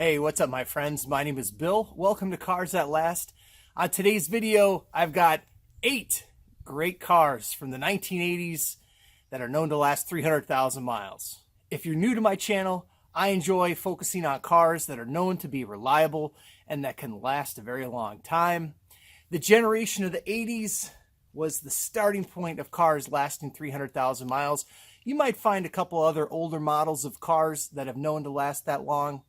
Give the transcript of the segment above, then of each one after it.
Hey, what's up my friends? My name is Bill. Welcome to Cars That Last. On today's video, I've got 8 great cars from the 1980s that are known to last 300,000 miles. If you're new to my channel, I enjoy focusing on cars that are known to be reliable and that can last a very long time. The generation of the 80s was the starting point of cars lasting 300,000 miles. You might find a couple other older models of cars that have known to last that long.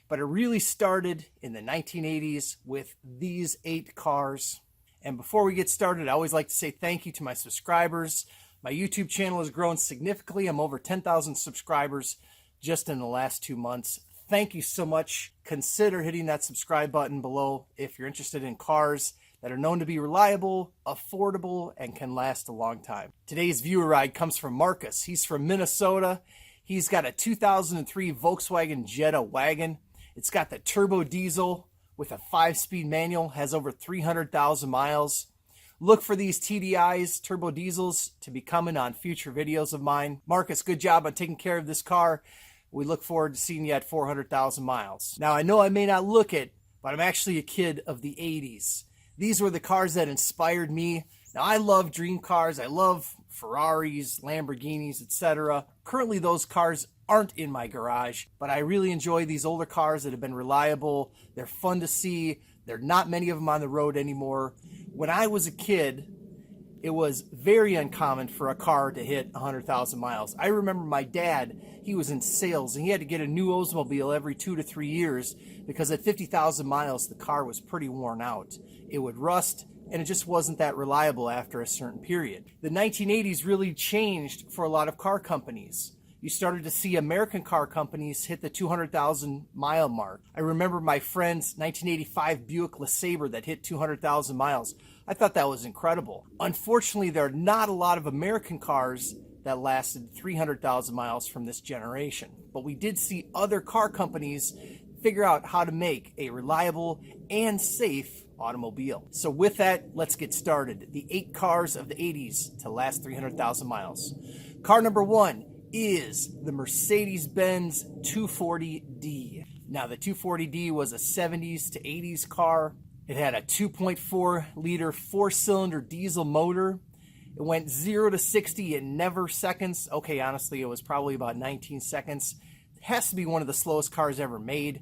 But it really started in the 1980s with these 8 cars. And before we get started, I always like to say thank you to my subscribers. My YouTube channel has grown significantly. I'm over 10,000 subscribers just in the last 2 months. Thank you so much. Consider hitting that subscribe button below if you're interested in cars that are known to be reliable, affordable, and can last a long time. Today's viewer ride comes from Marcus. He's from Minnesota. He's got a 2003 Volkswagen Jetta wagon. It's got the turbo diesel with a 5-speed manual, has over 300,000 miles. Look for these TDIs, turbo diesels, to be coming on future videos of mine. Marcus, good job on taking care of this car. We look forward to seeing you at 400,000 miles. Now, I know I may not look it, but I'm actually a kid of the 80s. These were the cars that inspired me. Now, I love dream cars. I love Ferraris, Lamborghinis, etc. Currently, those cars aren't in my garage, but I really enjoy these older cars that have been reliable. They're fun to see. There are not many of them on the road anymore. When I was a kid, it was very uncommon for a car to hit 100,000 miles. I remember my dad, he was in sales, and he had to get a new Oldsmobile every 2 to 3 years because at 50,000 miles, the car was pretty worn out. It would rust, and it just wasn't that reliable after a certain period. The 1980s really changed for a lot of car companies. You started to see American car companies hit the 200,000 mile mark. I remember my friend's 1985 Buick LeSabre that hit 200,000 miles. I thought that was incredible. Unfortunately, there are not a lot of American cars that lasted 300,000 miles from this generation. But we did see other car companies figure out how to make a reliable and safe automobile. So with that, let's get started. The 8 cars of the 80s to last 300,000 miles. Car number 1 is the Mercedes-Benz 240D. Now, the 240D was a 70s to 80s car. It had a 2.4 liter 4-cylinder diesel motor. It went 0 to 60 in never seconds. Okay, honestly, it was probably about 19 seconds. It has to be one of the slowest cars ever made.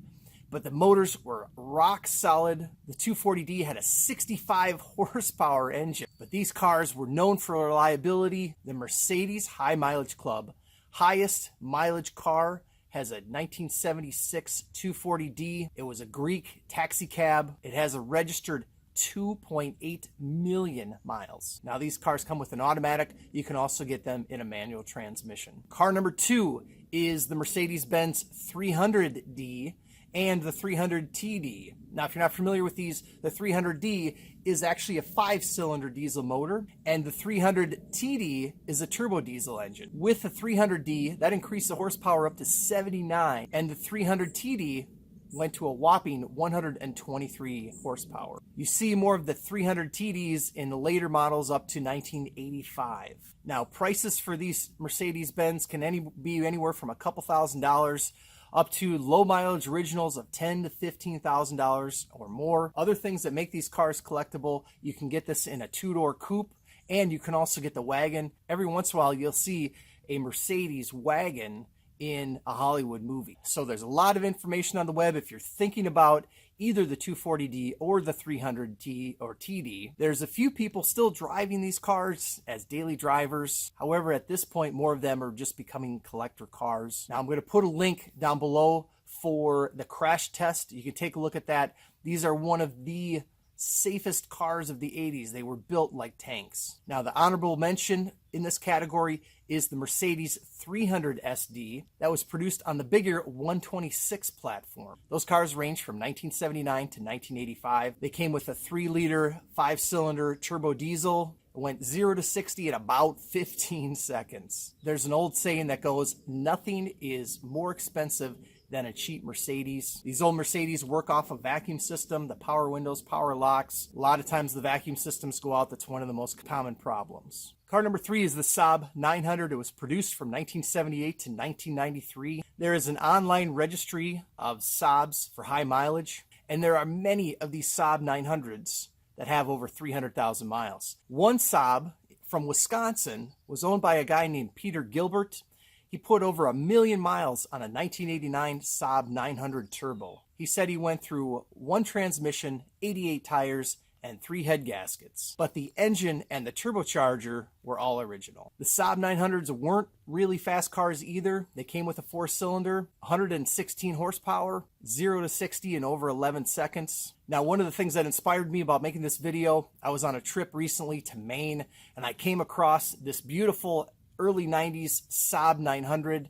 But the motors were rock solid. The 240D had a 65 horsepower engine. But these cars were known for reliability. The Mercedes High Mileage Club highest mileage car has a 1976 240D. It was a Greek taxi cab. It has a registered 2.8 million miles. Now, these cars come with an automatic. You can also get them in a manual transmission. Car number 2 is the Mercedes-Benz 300D and the 300TD. Now, if you're not familiar with these, the 300D is actually a 5-cylinder diesel motor, and the 300TD is a turbo diesel engine. With the 300D, that increased the horsepower up to 79, and the 300TD went to a whopping 123 horsepower. You see more of the 300TDs in the later models up to 1985. Now, prices for these Mercedes-Benz can be anywhere from a couple $1,000s up to low mileage originals of $10,000 to $15,000 or more. Other things that make these cars collectible, you can get this in a 2-door coupe, and you can also get the wagon. Every once in a while, you'll see a Mercedes wagon in a Hollywood movie. So there's a lot of information on the web if you're thinking about either the 240D or the 300D or TD. There's a few people still driving these cars as daily drivers. However, at this point, more of them are just becoming collector cars. Now, I'm going to put a link down below for the crash test. You can take a look at that. These are one of the safest cars of the 80s. They were built like tanks. Now, the honorable mention in this category is the Mercedes 300 SD that was produced on the bigger 126 platform. Those cars range from 1979 to 1985. They came with a 3-liter 5-cylinder turbo diesel. It went 0 to 60 in about 15 seconds. There's an old saying that goes, nothing is more expensive than a cheap Mercedes. These old Mercedes work off a vacuum system, the power windows, power locks. A lot of times the vacuum systems go out. That's one of the most common problems. Car number 3 is the Saab 900. It was produced from 1978 to 1993. There is an online registry of Saabs for high mileage, and there are many of these Saab 900s that have over 300,000 miles. One Saab from Wisconsin was owned by a guy named Peter Gilbert. He put over 1 million miles on a 1989 Saab 900 Turbo. He said he went through 1 transmission, 88 tires, and 3 head gaskets. But the engine and the turbocharger were all original. The Saab 900s weren't really fast cars either. They came with a 4-cylinder, 116 horsepower, 0 to 60 in over 11 seconds. Now, one of the things that inspired me about making this video, I was on a trip recently to Maine, and I came across this beautiful early 90s Saab 900.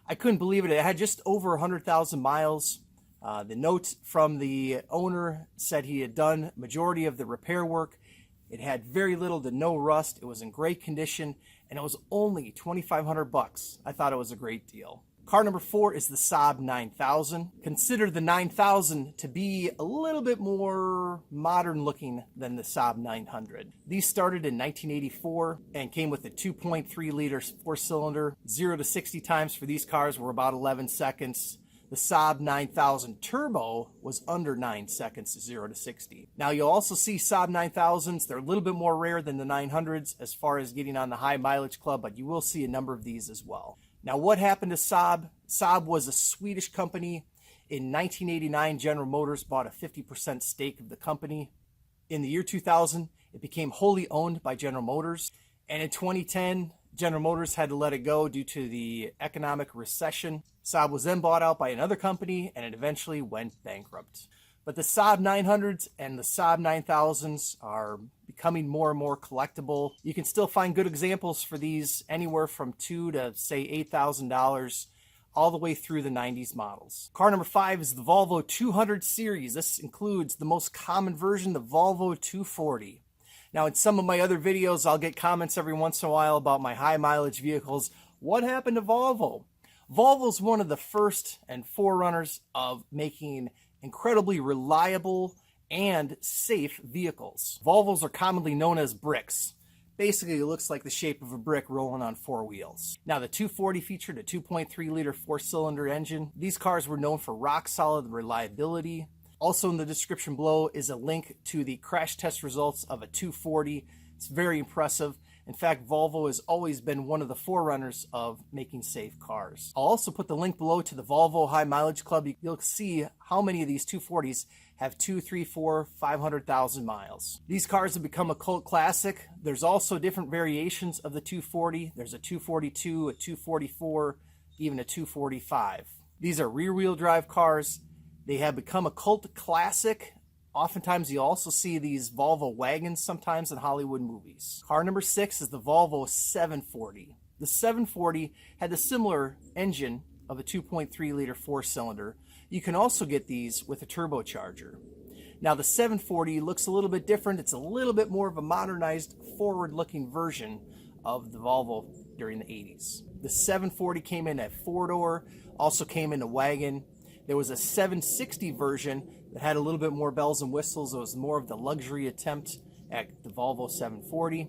I couldn't believe it. It had just over 100,000 miles. The note from the owner said he had done majority of the repair work. It had very little to no rust. It was in great condition, and it was only $2,500. I thought it was a great deal. Car number 4 is the Saab 9000. Consider the 9000 to be a little bit more modern looking than the Saab 900. These started in 1984 and came with a 2.3 liter 4-cylinder. 0 to 60 times for these cars were about 11 seconds. The Saab 9000 Turbo was under 9 seconds to 0 to 60. Now, you'll also see Saab 9000s. They're a little bit more rare than the 900s as far as getting on the high mileage club, but you will see a number of these as well. Now, what happened to Saab? Saab was a Swedish company. In 1989, General Motors bought a 50% stake of the company. In the year 2000, it became wholly owned by General Motors. And in 2010, General Motors had to let it go due to the economic recession. Saab was then bought out by another company, and it eventually went bankrupt. But the Saab 900s and the Saab 9000s are becoming more and more collectible. You can still find good examples for these anywhere from $2,000 to say $8,000 all the way through the 90s models. Car number 5 is the Volvo 200 series. This includes the most common version, the Volvo 240. Now, in some of my other videos, I'll get comments every once in a while about my high mileage vehicles. What happened to Volvo? Volvo's one of the first and forerunners of making incredibly reliable and safe vehicles. Volvos are commonly known as bricks. Basically, it looks like the shape of a brick rolling on 4 wheels. Now, the 240 featured a 2.3 liter 4-cylinder engine. These cars were known for rock solid reliability. Also in the description below is a link to the crash test results of a 240. It's very impressive. In fact, Volvo has always been one of the forerunners of making safe cars. I'll also put the link below to the Volvo High Mileage Club. You'll see how many of these 240s have 2, 3, 4, 500,000 miles. These cars have become a cult classic. There's also different variations of the 240. There's a 242, a 244, even a 245. These are rear-wheel drive cars. They have become a cult classic. Oftentimes, you also see these Volvo wagons sometimes in Hollywood movies. Car number 6 is the Volvo 740. The 740 had a similar engine of a 2.3 liter 4-cylinder. You can also get these with a turbocharger. Now, the 740 looks a little bit different. It's a little bit more of a modernized, forward-looking version of the Volvo during the 80s. The 740 came in a 4-door, also came in a wagon. There was a 760 version that had a little bit more bells and whistles. It was more of the luxury attempt at the Volvo 740.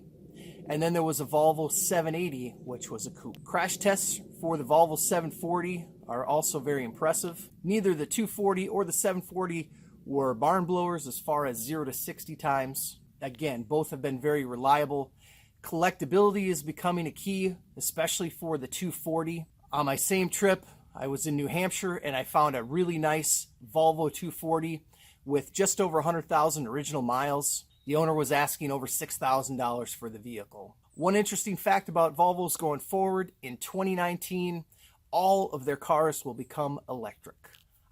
And then there was a Volvo 780, which was a coupe. Crash tests for the Volvo 740 are also very impressive. Neither the 240 or the 740 were barn blowers as far as 0 to 60 times. Again, both have been very reliable. Collectability is becoming a key, especially for the 240. On my same trip, I was in New Hampshire and I found a really nice Volvo 240 with just over 100,000 original miles. The owner was asking over $6,000 for the vehicle. One interesting fact about Volvos going forward, in 2019, all of their cars will become electric.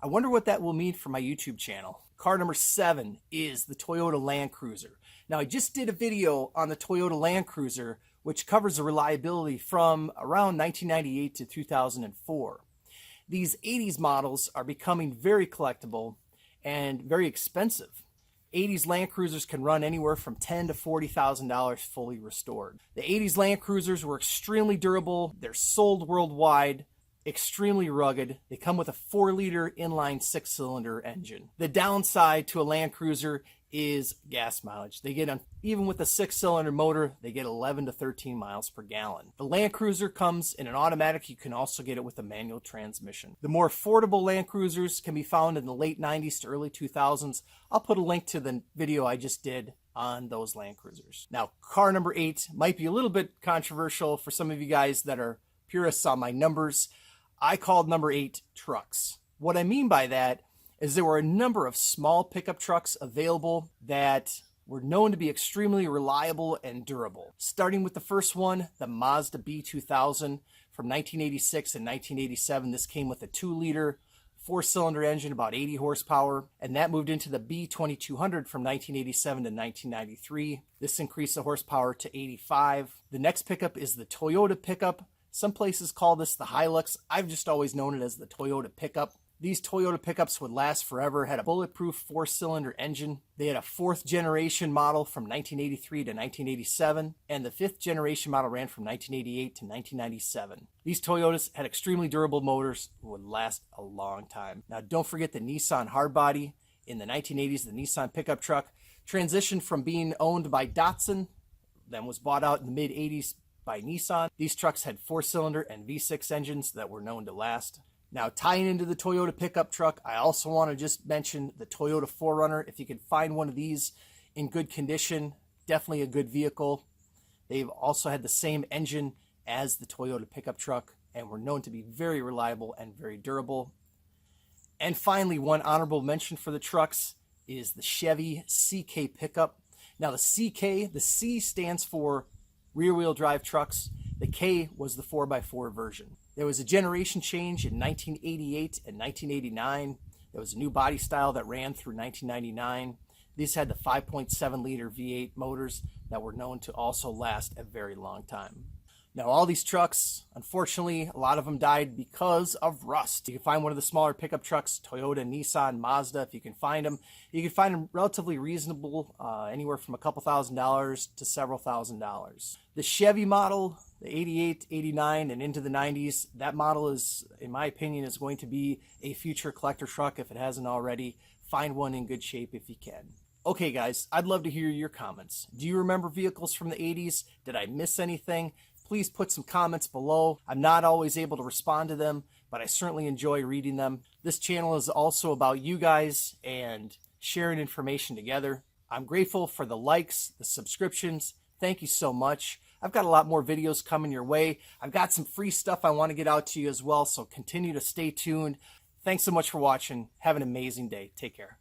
I wonder what that will mean for my YouTube channel. Car number 7 is the Toyota Land Cruiser. Now, I just did a video on the Toyota Land Cruiser, which covers the reliability from around 1998 to 2004. These 80s models are becoming very collectible and very expensive. 80s Land Cruisers can run anywhere from $10,000 to $40,000 fully restored. The 80s Land Cruisers were extremely durable. They're sold worldwide. extremely rugged. They come with a 4-liter inline 6-cylinder engine. The downside to a Land Cruiser is gas mileage. They get, even with a 6-cylinder motor, they get 11 to 13 miles per gallon. The Land Cruiser comes in an automatic. You can also get it with a manual transmission. The more affordable Land Cruisers can be found in the late 90s to early 2000s. I'll put a link to the video I just did on those Land Cruisers. Now, car number 8 might be a little bit controversial for some of you guys that are purists on my numbers. I called number 8 trucks. What I mean by that is there were a number of small pickup trucks available that were known to be extremely reliable and durable. Starting with the first one, the Mazda B2000 from 1986 and 1987. This came with a 2-liter 4-cylinder engine, about 80 horsepower, and that moved into the B2200 from 1987 to 1993. This increased the horsepower to 85. The next pickup is the Toyota pickup. Some places call this the Hilux. I've just always known it as the Toyota pickup. These Toyota pickups would last forever, had a bulletproof 4-cylinder engine. They had a 4th generation model from 1983 to 1987, and the 5th generation model ran from 1988 to 1997. These Toyotas had extremely durable motors that would last a long time. Now, don't forget the Nissan Hardbody. In the 1980s, the Nissan pickup truck transitioned from being owned by Datsun, then was bought out in the mid-80s by Nissan. These trucks had 4-cylinder and V6 engines that were known to last. Now, tying into the Toyota pickup truck, I also want to just mention the Toyota 4Runner. If you can find one of these in good condition, definitely a good vehicle. They've also had the same engine as the Toyota pickup truck and were known to be very reliable and very durable. And finally, one honorable mention for the trucks is the Chevy CK pickup. Now, the CK, the C stands for rear-wheel drive trucks. The K was the 4x4 version. There was a generation change in 1988 and 1989. There was a new body style that ran through 1999. These had the 5.7-liter V8 motors that were known to also last a very long time. Now, all these trucks, unfortunately, a lot of them died because of rust. You can find one of the smaller pickup trucks, Toyota, Nissan, Mazda, if you can find them. You can find them relatively reasonable, anywhere from a couple $1,000s to several $1,000s. The Chevy model, the 88, 89, and into the 90s, that model is, in my opinion, is going to be a future collector truck if it hasn't already. Find one in good shape if you can. Okay, guys, I'd love to hear your comments. Do you remember vehicles from the 80s? Did I miss anything? Please put some comments below. I'm not always able to respond to them, but I certainly enjoy reading them. This channel is also about you guys and sharing information together. I'm grateful for the likes, the subscriptions. Thank you so much. I've got a lot more videos coming your way. I've got some free stuff I want to get out to you as well, so continue to stay tuned. Thanks so much for watching. Have an amazing day. Take care.